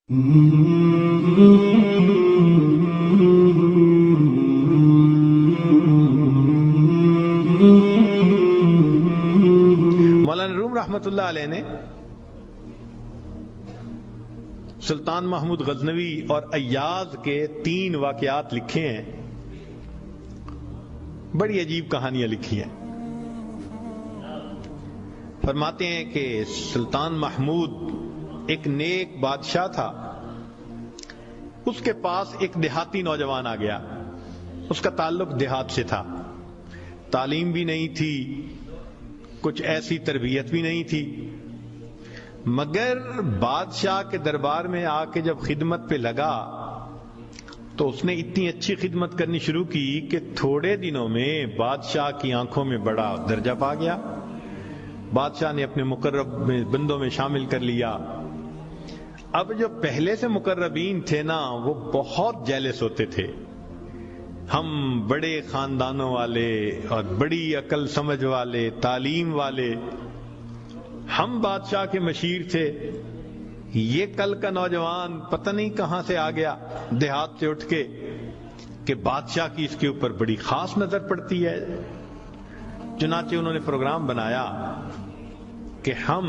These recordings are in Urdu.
مولانا روم رحمۃ اللہ علیہ نے سلطان محمود غزنوی اور ایاز کے 3 واقعات لکھے ہیں. بڑی عجیب کہانیاں لکھی ہیں. فرماتے ہیں کہ سلطان محمود ایک نیک بادشاہ تھا. اس کے پاس ایک دیہاتی نوجوان آ گیا. اس کا تعلق دیہات سے تھا. تعلیم بھی نہیں تھی, کچھ ایسی تربیت بھی نہیں تھی, مگر بادشاہ کے دربار میں آ کے جب خدمت پہ لگا تو اس نے اتنی اچھی خدمت کرنی شروع کی کہ تھوڑے دنوں میں بادشاہ کی آنکھوں میں بڑا درجہ پا گیا. بادشاہ نے اپنے مقرب بندوں میں شامل کر لیا. اب جو پہلے سے مقربین تھے نا, وہ بہت جیلس ہوتے تھے. ہم بڑے خاندانوں والے اور بڑی عقل سمجھ والے, تعلیم والے, ہم بادشاہ کے مشیر تھے. یہ کل کا نوجوان پتہ نہیں کہاں سے آ گیا دیہات سے اٹھ کے کہ بادشاہ کی اس کے اوپر بڑی خاص نظر پڑتی ہے. چنانچہ انہوں نے پروگرام بنایا کہ ہم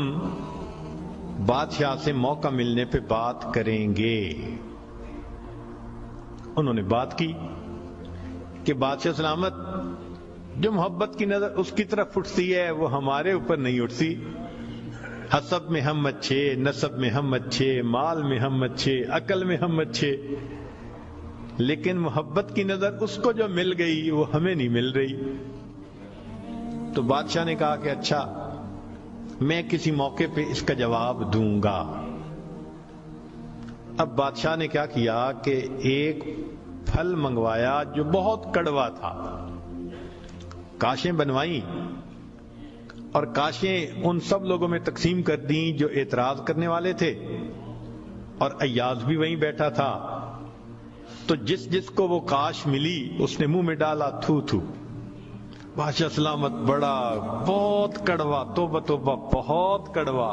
بادشاہ سے موقع ملنے پہ بات کریں گے. انہوں نے بات کی کہ بادشاہ سلامت, جو محبت کی نظر اس کی طرف اٹھتی ہے وہ ہمارے اوپر نہیں اٹھتی. حسب میں ہم اچھے, نسب میں ہم اچھے, مال میں ہم اچھے, عقل میں ہم اچھے, لیکن محبت کی نظر اس کو جو مل گئی وہ ہمیں نہیں مل رہی. تو بادشاہ نے کہا کہ اچھا, میں کسی موقع پہ اس کا جواب دوں گا. اب بادشاہ نے کیا کیا کہ ایک پھل منگوایا جو بہت کڑوا تھا. کاشیں بنوائیں اور کاشیں ان سب لوگوں میں تقسیم کر دیں جو اعتراض کرنے والے تھے, اور ایاز بھی وہیں بیٹھا تھا. تو جس جس کو وہ کاش ملی اس نے منہ میں ڈالا, تھو تھو. بادشاہ سلامت, بڑا بہت کڑوا, توبہ توبہ, بہت کڑوا.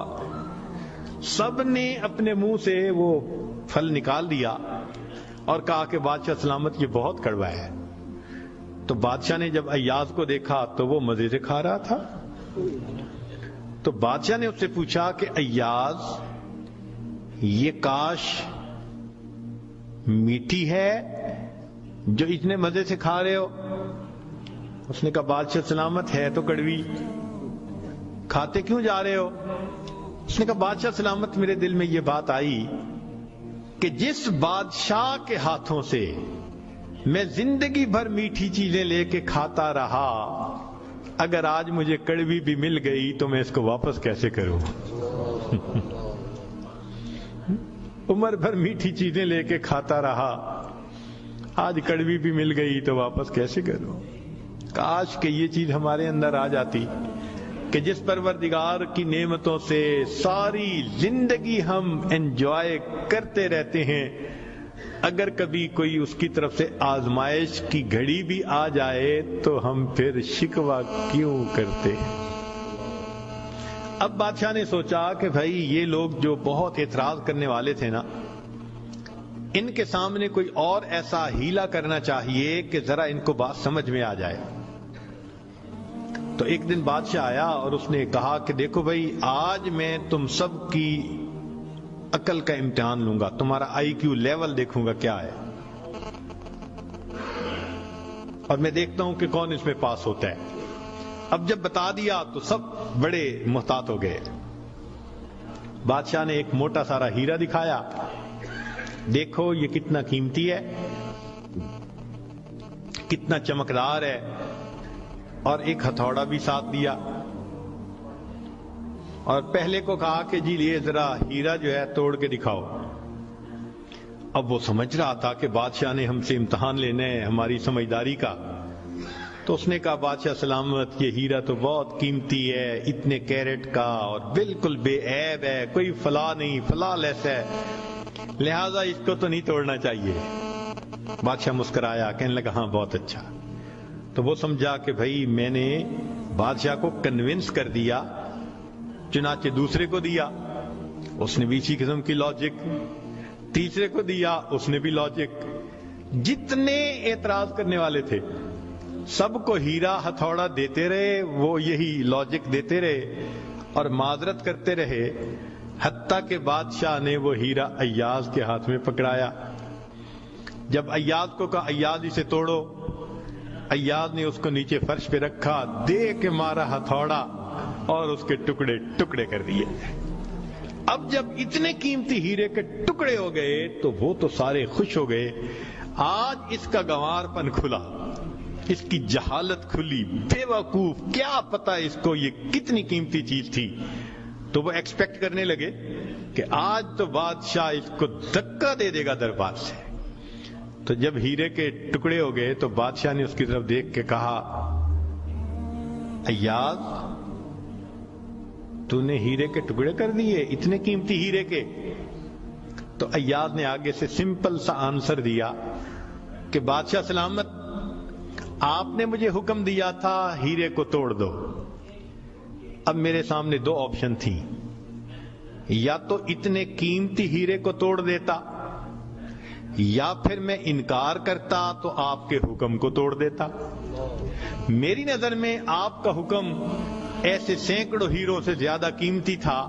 سب نے اپنے منہ سے وہ پھل نکال دیا اور کہا کہ بادشاہ سلامت یہ بہت کڑوا ہے. تو بادشاہ نے جب ایاز کو دیکھا تو وہ مزے سے کھا رہا تھا. تو بادشاہ نے اس سے پوچھا کہ ایاز, یہ کاش میٹھی ہے جو اتنے مزے سے کھا رہے ہو؟ اس نے کہا بادشاہ سلامت ہے تو کڑوی, کھاتے کیوں جا رہے ہو؟ اس نے کہا بادشاہ سلامت, میرے دل میں یہ بات آئی کہ جس بادشاہ کے ہاتھوں سے میں زندگی بھر میٹھی چیزیں لے کے کھاتا رہا, اگر آج مجھے کڑوی بھی مل گئی تو میں اس کو واپس کیسے کروں؟ عمر بھر میٹھی چیزیں لے کے کھاتا رہا, آج کڑوی بھی مل گئی تو واپس کیسے کروں؟ کاش کہ یہ چیز ہمارے اندر آ جاتی کہ جس پروردگار کی نعمتوں سے ساری زندگی ہم انجوائے کرتے رہتے ہیں, اگر کبھی کوئی اس کی طرف سے آزمائش کی گھڑی بھی آ جائے تو ہم پھر شکوہ کیوں کرتے ہیں؟ اب بادشاہ نے سوچا کہ بھائی یہ لوگ جو بہت اعتراض کرنے والے تھے نا, ان کے سامنے کوئی اور ایسا ہیلا کرنا چاہیے کہ ذرا ان کو بات سمجھ میں آ جائے. تو ایک دن بادشاہ آیا اور اس نے کہا کہ دیکھو بھائی, آج میں تم سب کی عقل کا امتحان لوں گا, تمہارا آئی کیو لیول دیکھوں گا کیا ہے, اور میں دیکھتا ہوں کہ کون اس میں پاس ہوتا ہے. اب جب بتا دیا تو سب بڑے محتاط ہو گئے. بادشاہ نے ایک موٹا سارا ہیرا دکھایا, دیکھو یہ کتنا قیمتی ہے, کتنا چمکدار ہے, اور ایک ہتھوڑا بھی ساتھ دیا, اور پہلے کو کہا کہ جی یہ ذرا ہیرا جو ہے توڑ کے دکھاؤ. اب وہ سمجھ رہا تھا کہ بادشاہ نے ہم سے امتحان لینا ہے ہماری سمجھداری کا. تو اس نے کہا بادشاہ سلامت, یہ ہیرا تو بہت قیمتی ہے, اتنے کیرٹ کا, اور بالکل بے عیب ہے, کوئی فلاں نہیں, فلاں لیس ہے, لہذا اس کو تو نہیں توڑنا چاہیے. بادشاہ مسکرایا, کہنے لگا ہاں بہت اچھا. تو وہ سمجھا کہ بھائی میں نے بادشاہ کو کنونس کر دیا, چنانچہ دوسرے کو دیا. اس نے بھی اسی قسم کی لاجک, تیسرے کو دیا، اس نے بھی لاجک. جتنے اعتراض کرنے والے تھے سب کو ہیرا ہتھوڑا دیتے رہے، وہ یہی لاجک دیتے رہے اور معذرت کرتے رہے، حتیٰ کہ بادشاہ نے وہ ہیرا ایاز کے ہاتھ میں پکڑایا. جب ایاز کو کہا ایاز اسے توڑو، ایاز نے اس کو نیچے فرش پہ رکھا، دے کے مارا ہتھوڑا اور اس کے ٹکڑے ٹکڑے کر دیے. اب جب اتنے قیمتی ہیرے کے ٹکڑے ہو گئے تو وہ تو سارے خوش ہو گئے. آج اس کا گنوار پن کھلا، اس کی جہالت کھلی، بے وقوف، کیا پتا اس کو یہ کتنی قیمتی چیز تھی. تو وہ ایکسپیکٹ کرنے لگے کہ آج تو بادشاہ اس کو دھکا دے دے گا دربار سے. تو جب ہیرے کے ٹکڑے ہو گئے تو بادشاہ نے اس کی طرف دیکھ کے کہا ایاز تو نے ہیرے کے ٹکڑے کر دیے، اتنے قیمتی ہیرے کے. تو ایاز نے آگے سے سمپل سا آنسر دیا کہ بادشاہ سلامت، آپ نے مجھے حکم دیا تھا ہیرے کو توڑ دو. اب میرے سامنے دو آپشن تھی، یا تو اتنے قیمتی ہیرے کو توڑ دیتا یا پھر میں انکار کرتا تو آپ کے حکم کو توڑ دیتا. میری نظر میں آپ کا حکم ایسے سینکڑوں ہیروں سے زیادہ قیمتی تھا،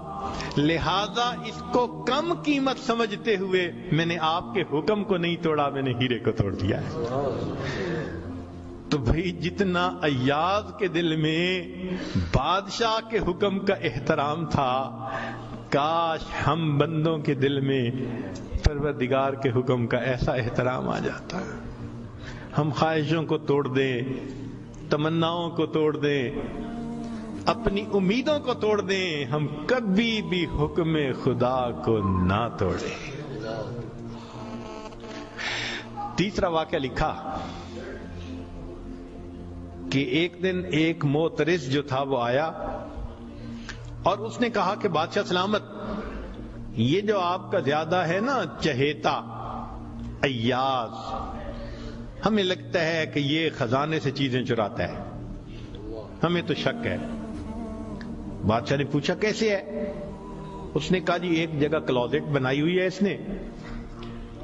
لہذا اس کو کم قیمت سمجھتے ہوئے میں نے آپ کے حکم کو نہیں توڑا، میں نے ہیرے کو توڑ دیا ہے. تو بھئی جتنا ایاز کے دل میں بادشاہ کے حکم کا احترام تھا، کاش ہم بندوں کے دل میں پروردگار کے حکم کا ایسا احترام آ جاتا. ہم خواہشوں کو توڑ دیں، تمناؤں کو توڑ دیں، اپنی امیدوں کو توڑ دیں، ہم کبھی بھی حکم خدا کو نہ توڑیں. تیسرا واقعہ لکھا کہ ایک دن ایک معترض جو تھا وہ آیا اور اس نے کہا کہ بادشاہ سلامت، یہ جو آپ کا زیادہ ہے نا چہیتا ایاز، ہمیں لگتا ہے کہ یہ خزانے سے چیزیں چراتا ہے، ہمیں تو شک ہے. بادشاہ نے پوچھا کیسے ہے؟ اس نے کہا جی ایک جگہ کلوزٹ بنائی ہوئی ہے اس نے،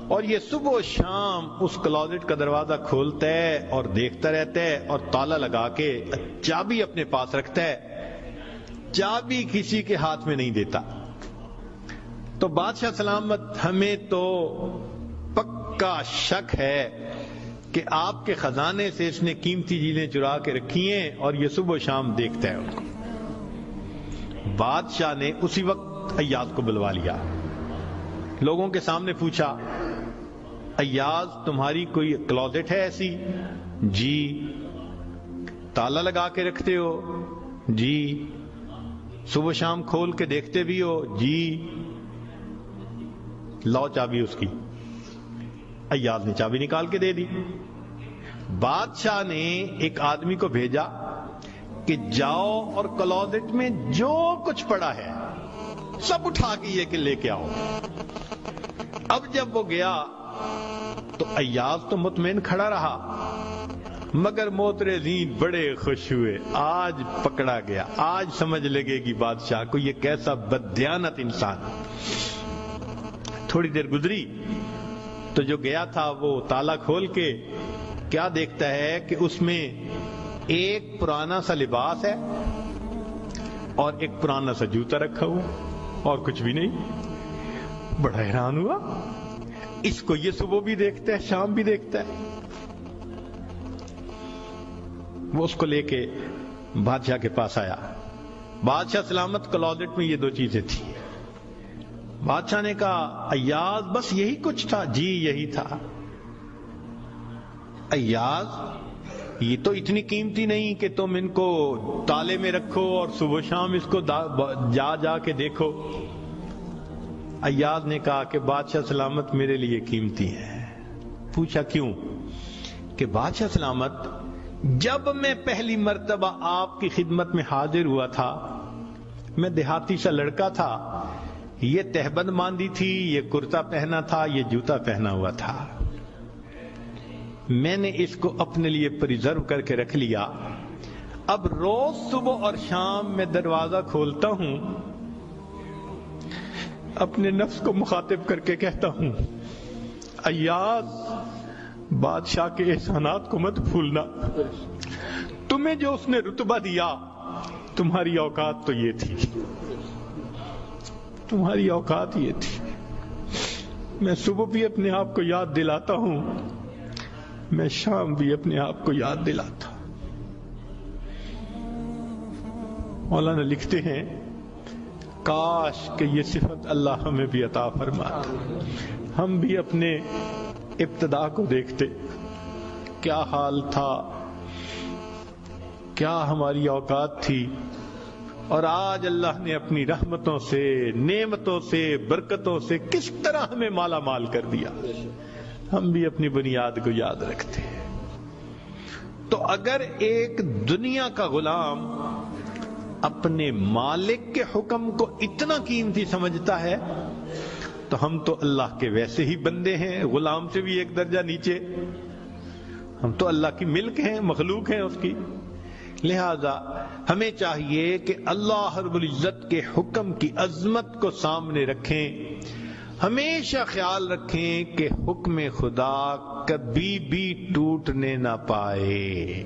اور یہ صبح و شام اس کلوزٹ کا دروازہ کھولتا ہے اور دیکھتا رہتا ہے اور تالا لگا کے چابی اپنے پاس رکھتا ہے، چابی کسی کے ہاتھ میں نہیں دیتا. تو بادشاہ سلامت، ہمیں تو پکا شک ہے کہ آپ کے خزانے سے اس نے قیمتی چیزیں چرا کے رکھی ہیں اور یہ صبح و شام دیکھتا ہے ان کو. بادشاہ نے اسی وقت ایاز کو بلوا لیا، لوگوں کے سامنے پوچھا ایاز تمہاری کوئی کلوزٹ ہے ایسی؟ جی. تالا لگا کے رکھتے ہو؟ جی. صبح شام کھول کے دیکھتے بھی ہو؟ جی. لاؤ چابی اس کی. ایاز نے چابی نکال کے دے دی. بادشاہ نے ایک آدمی کو بھیجا کہ جاؤ اور کلوزٹ میں جو کچھ پڑا ہے سب اٹھا کے یہ کہ لے کے آؤ. اب جب وہ گیا تو ایاز تو مطمئن کھڑا رہا، مگر معترضین بڑے خوش ہوئے، آج پکڑا گیا، آج سمجھ لگے گی بادشاہ کو یہ کیسا بددیانت انسان. تھوڑی دیر گزری تو جو گیا تھا وہ تالا کھول کے کیا دیکھتا ہے کہ اس میں ایک پرانا سا لباس ہے اور ایک پرانا سا جوتا رکھا ہوا اور کچھ بھی نہیں. بڑا حیران ہوا، اس کو یہ صبح بھی دیکھتا ہے شام بھی دیکھتا ہے. وہ اس کو لے کے بادشاہ کے پاس آیا. بادشاہ سلامت، کلوزٹ میں یہ دو چیزیں تھیں. بادشاہ نے کہا ایاز بس یہی کچھ تھا؟ جی یہی تھا. ایاز یہ تو اتنی قیمتی نہیں کہ تم ان کو تالے میں رکھو اور صبح شام اس کو جا جا کے دیکھو. ایاز نے کہا کہ بادشاہ سلامت میرے لیے قیمتی ہے. پوچھا کیوں؟ کہ بادشاہ سلامت، جب میں پہلی مرتبہ آپ کی خدمت میں حاضر ہوا تھا، میں دیہاتی سا لڑکا تھا، یہ تہبند باندھی تھی، یہ کرتا پہنا تھا، یہ جوتا پہنا ہوا تھا. میں نے اس کو اپنے لیے پریزرو کر کے رکھ لیا. اب روز صبح اور شام میں دروازہ کھولتا ہوں، اپنے نفس کو مخاطب کر کے کہتا ہوں، ایاز بادشاہ کے احسانات کو مت بھولنا، تمہیں جو اس نے رتبہ دیا تمہاری اوقات تو یہ تھی، تمہاری اوقات یہ تھی۔ میں صبح بھی اپنے آپ کو یاد دلاتا ہوں، میں شام بھی اپنے آپ کو یاد دلاتا ہوں۔ مولانا لکھتے ہیں کاش کہ یہ صفت اللہ ہمیں بھی عطا فرماتا، ہم بھی اپنے ابتدا کو دیکھتے، کیا حال تھا، کیا ہماری اوقات تھی، اور آج اللہ نے اپنی رحمتوں سے، نعمتوں سے، برکتوں سے کس طرح ہمیں مالا مال کر دیا، ہم بھی اپنی بنیاد کو یاد رکھتے ہیں۔ تو اگر ایک دنیا کا غلام اپنے مالک کے حکم کو اتنا قیمتی سمجھتا ہے تو ہم تو اللہ کے ویسے ہی بندے ہیں، غلام سے بھی ایک درجہ نیچے، ہم تو اللہ کی ملک ہیں، مخلوق ہیں اس کی۔ لہذا ہمیں چاہیے کہ اللہ رب العزت کے حکم کی عظمت کو سامنے رکھیں، ہمیشہ خیال رکھیں کہ حکم خدا کبھی بھی ٹوٹنے نہ پائے۔